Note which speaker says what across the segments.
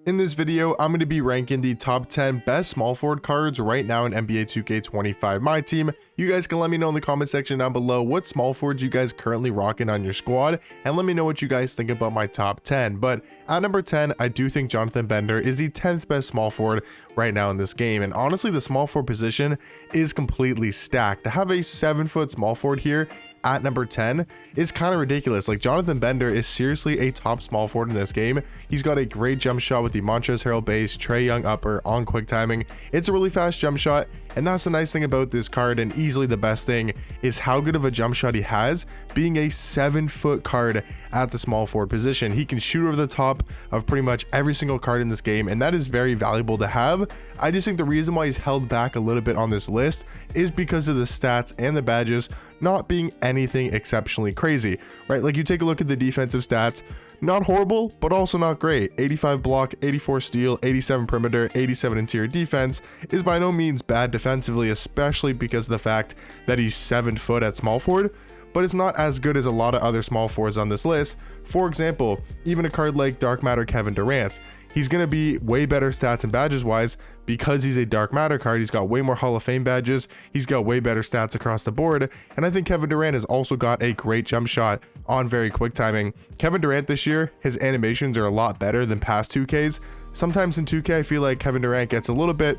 Speaker 1: In this video, I'm going to be ranking the top 10 best small forward cards right now in NBA 2K25 My Team. You guys can let me know in the comment section down below what small forwards you guys currently rocking on your squad, and let me know what you guys think about my top 10. But at number 10, I do think Jonathan Bender is the 10th best small forward right now in this game. And honestly, the small forward position is completely stacked. To have a 7-foot small forward here at number 10 is kind of ridiculous. Like, Jonathan Bender is seriously a top small forward in this game. He's got a great jump shot with the Montrezl Harrell base, Trae Young upper on quick timing. It's a really fast jump shot, and that's the nice thing about this card, and easily the best thing is how good of a jump shot he has, being a 7-foot card at the small forward position. He can shoot over the top of pretty much every single card in this game, and that is very valuable to have. I just think the reason why he's held back a little bit on this list is because of the stats and the badges not being anything exceptionally crazy, right? Like, you take a look at the defensive stats, not horrible, but also not great. 85 block, 84 steal, 87 perimeter, 87 interior defense is by no means bad defensively, especially because of the fact that he's 7 foot at small forward, but it's not as good as a lot of other small forwards on this list. For example, even a card like Dark Matter Kevin Durant, he's going to be way better stats and badges wise because he's a Dark Matter card. He's got way more Hall of Fame badges. He's got way better stats across the board. And I think Kevin Durant has also got a great jump shot on very quick timing. Kevin Durant this year, his animations are a lot better than past 2Ks. Sometimes in 2K, I feel like Kevin Durant gets a little bit,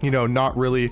Speaker 1: not really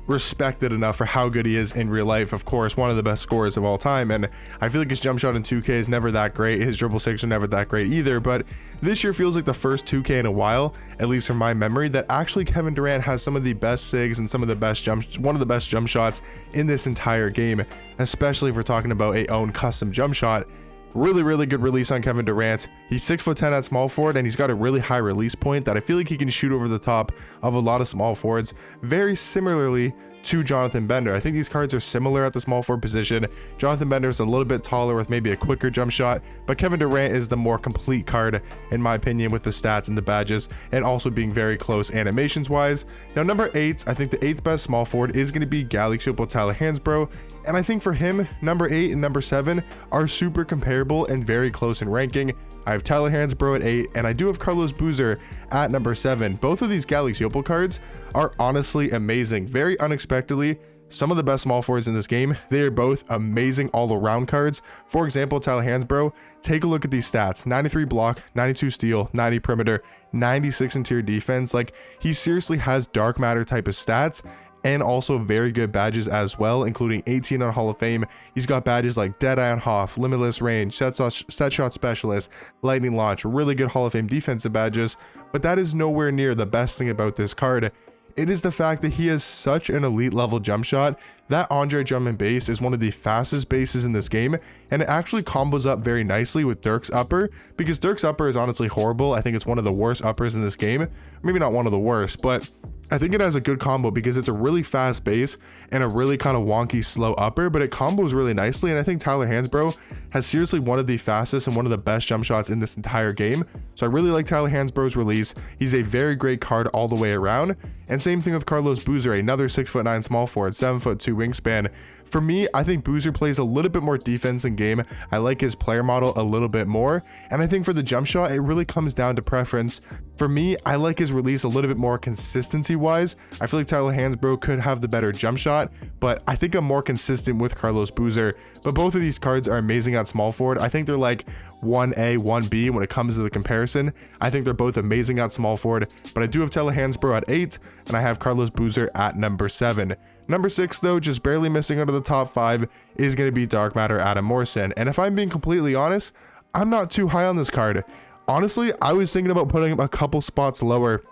Speaker 1: respected enough for how good he is in real life. Of course, one of the best scorers of all time, and I feel like his jump shot in 2K is never that great. His dribble six are never that great either, but this year feels like the first 2K in a while, at least from my memory, that actually Kevin Durant has some of the best sigs and one of the best jump shots in this entire game, especially if we're talking about a own custom jump shot. Really good release on Kevin Durant. He's 6'10" at small forward, and he's got a really high release point that I feel like he can shoot over the top of a lot of small forwards, very similarly to Jonathan Bender. I think these cards are similar at the small forward position. Jonathan Bender is a little bit taller with maybe a quicker jump shot, but Kevin Durant is the more complete card in my opinion with the stats and the badges, and also being very close animations wise. Now, number 8, I think the 8th best small forward is going to be Galaxy Hansbrough, and I think for him, number 8 and number 7 are super comparable and very close in ranking. I have Tyler Hansbrough at 8, and I do have Carlos Boozer at number 7. Both of these Galaxy Opal cards are honestly amazing. Very unexpectedly, some of the best small forwards in this game. They are both amazing all-around cards. For example, Tyler Hansbrough, take a look at these stats. 93 block, 92 steal, 90 perimeter, 96 interior defense. Like, he seriously has dark matter type of stats, and also very good badges as well, including 18 on Hall of Fame. He's got badges like Deadeye on Hoff, Limitless Range, Set Shot Specialist, Lightning Launch, really good Hall of Fame defensive badges, but that is nowhere near the best thing about this card. It is the fact that he has such an elite level jump shot. That Andre Drummond base is one of the fastest bases in this game, and it actually combos up very nicely with Dirk's upper, because Dirk's upper is honestly horrible. I think it's one of the worst uppers in this game. Maybe not one of the worst, but I think it has a good combo because it's a really fast base and a really kind of wonky slow upper, but it combos really nicely. And I think Tyler Hansbrough has seriously one of the fastest and one of the best jump shots in this entire game. So I really like Tyler Hansbrough's release. He's a very great card all the way around. And same thing with Carlos Boozer, another 6'9" small forward, 7'2" wingspan. For me, I think Boozer plays a little bit more defense in game. I like his player model a little bit more. And I think for the jump shot, it really comes down to preference. For me, I like his release a little bit more consistency wise. I feel like Tyler Hansbrough could have the better jump shot, but I think I'm more consistent with Carlos Boozer. But both of these cards are amazing at small forward. I think they're like 1A, 1B when it comes to the comparison. I think they're both amazing at small forward, but I do have Tyler Hansbrough at 8, and I have Carlos Boozer at number 7. Number 6, though, just barely missing out of the top 5, is going to be Dark Matter Adam Morrison. And if I'm being completely honest, I'm not too high on this card. Honestly, I was thinking about putting him a couple spots lower.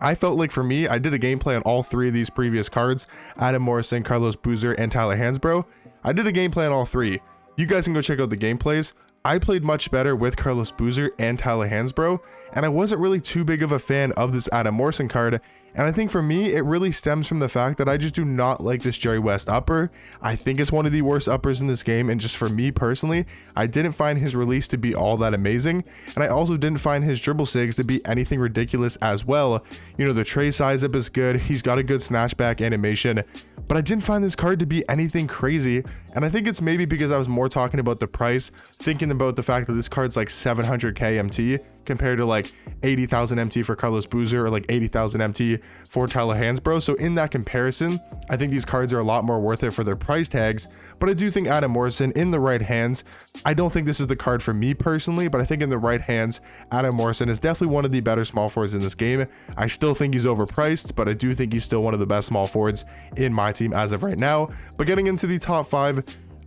Speaker 1: I felt like for me, I did a gameplay on all 3 of these previous cards, Adam Morrison, Carlos Boozer, and Tyler Hansbrough. I did a gameplay on all 3. You guys can go check out the gameplays. I played much better with Carlos Boozer and Tyler Hansbrough, and I wasn't really too big of a fan of this Adam Morrison card. And I think for me, it really stems from the fact that I just do not like this Jerry West upper. I think it's one of the worst uppers in this game, and just for me personally, I didn't find his release to be all that amazing, and I also didn't find his dribble sigs to be anything ridiculous as well. The tray size up is good, he's got a good snatchback animation, but I didn't find this card to be anything crazy, and I think it's maybe because I was more talking about the price, thinking about the fact that this card's like 700k MT compared to like 80,000 MT for Carlos Boozer or like 80,000 MT for Tyler Hansbrough. So in that comparison, I think these cards are a lot more worth it for their price tags. But I do think Adam Morrison in the right hands, I don't think this is the card for me personally, but I think in the right hands, Adam Morrison is definitely one of the better small forwards in this game. I still think he's overpriced, but I do think he's still one of the best small forwards in my team as of right now. But getting into the top 5,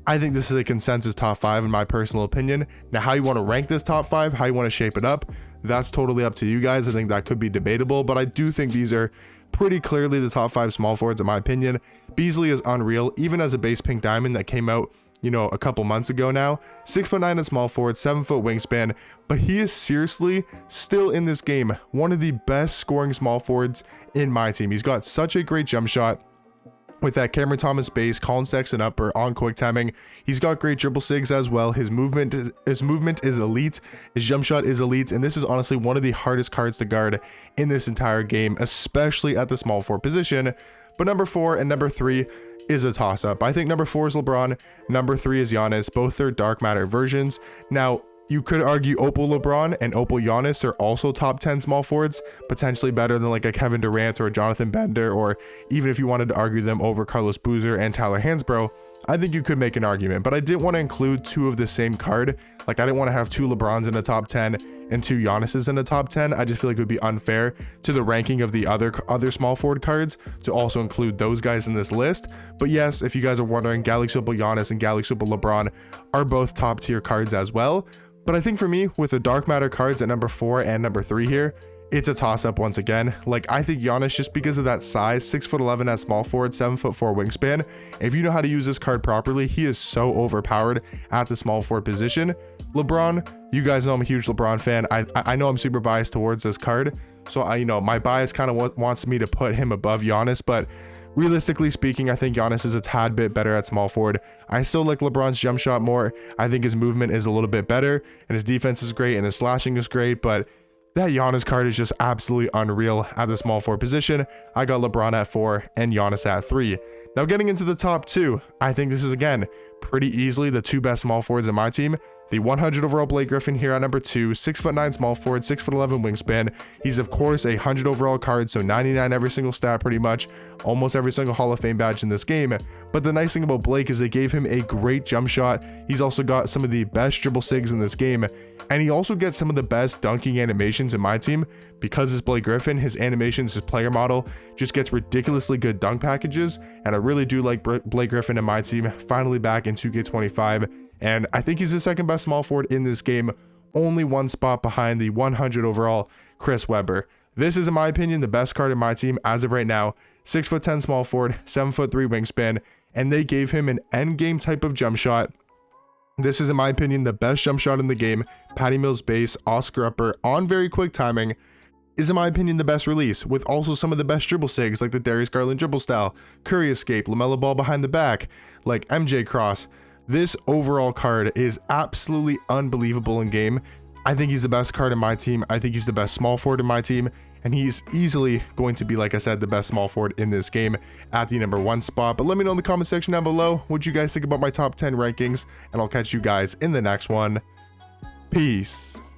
Speaker 1: I think this is a consensus top 5 in my personal opinion. Now, how you want to rank this top 5, how you want to shape it up, that's totally up to you guys. I think that could be debatable, but I do think these are pretty clearly the top 5 small forwards in my opinion. Beasley is unreal, even as a base pink diamond that came out, you know, a couple months ago now. 6'9" at small forward, 7-foot wingspan, but he is seriously still in this game one of the best scoring small forwards in my team. He's got such a great jump shot. With that Cameron Thomas base, Colin Sexton upper on quick timing. He's got great dribble sigs as well. His movement is elite. His jump shot is elite. And this is honestly one of the hardest cards to guard in this entire game, especially at the small forward position. But number 4 and number 3 is a toss-up. I think number 4 is LeBron. Number 3 is Giannis. Both their dark matter versions. Now, you could argue Opal LeBron and Opal Giannis are also top 10 small forwards, potentially better than like a Kevin Durant or a Jonathan Bender, or even if you wanted to argue them over Carlos Boozer and Tyler Hansbrough, I think you could make an argument. But I didn't want to include 2 of the same card. Like, I didn't want to have 2 LeBrons in the top 10 and 2 Giannis's in the top 10. I just feel like it would be unfair to the ranking of the other small forward cards to also include those guys in this list. But yes, if you guys are wondering, Galaxy Opal Giannis and Galaxy Opal LeBron are both top tier cards as well. But I think for me, with the dark matter cards at number 4 and number 3 here, it's a toss-up once again. Like, I think Giannis, just because of that size, 6'11" at small forward, 7'4" wingspan, if you know how to use this card properly, he is so overpowered at the small forward position. LeBron, you guys know I'm a huge LeBron fan. I know I'm super biased towards this card, so my bias kind of wants me to put him above Giannis, but realistically speaking, I think Giannis is a tad bit better at small forward. I still like LeBron's jump shot more. I think his movement is a little bit better, and his defense is great, and his slashing is great, but that Giannis card is just absolutely unreal at the small forward position. I got LeBron at 4 and Giannis at 3. Now, getting into the top 2, I think this is, again, pretty easily the 2 best small forwards in my team. The 100 overall Blake Griffin here at number 2, 6'9" small forward, 6'11" wingspan. He's of course a 100 overall card, so 99 every single stat pretty much, almost every single Hall of Fame badge in this game. But the nice thing about Blake is they gave him a great jump shot. He's also got some of the best dribble sigs in this game, and he also gets some of the best dunking animations in my team. Because it's Blake Griffin, his animations, his player model just gets ridiculously good dunk packages, and I really do like Blake Griffin in my team, finally back in 2K25. And I think he's the second best small forward in this game, only 1 spot behind the 100 overall Chris Webber. This is, in my opinion, the best card in my team as of right now. 6'10" small forward, 7'3" wingspan, and they gave him an endgame type of jump shot. This is, in my opinion, the best jump shot in the game. Patty Mills base, Oscar upper on very quick timing. Is, in my opinion, the best release, with also some of the best dribble sigs, like the Darius Garland dribble style, Curry escape, LaMelo ball behind the back, like MJ cross. This overall card is absolutely unbelievable in game. I think he's the best card in my team. I think he's the best small forward in my team, and he's easily going to be, like I said, the best small forward in this game at the number 1 spot. But let me know in the comment section down below what you guys think about my top 10 rankings, and I'll catch you guys in the next one. Peace.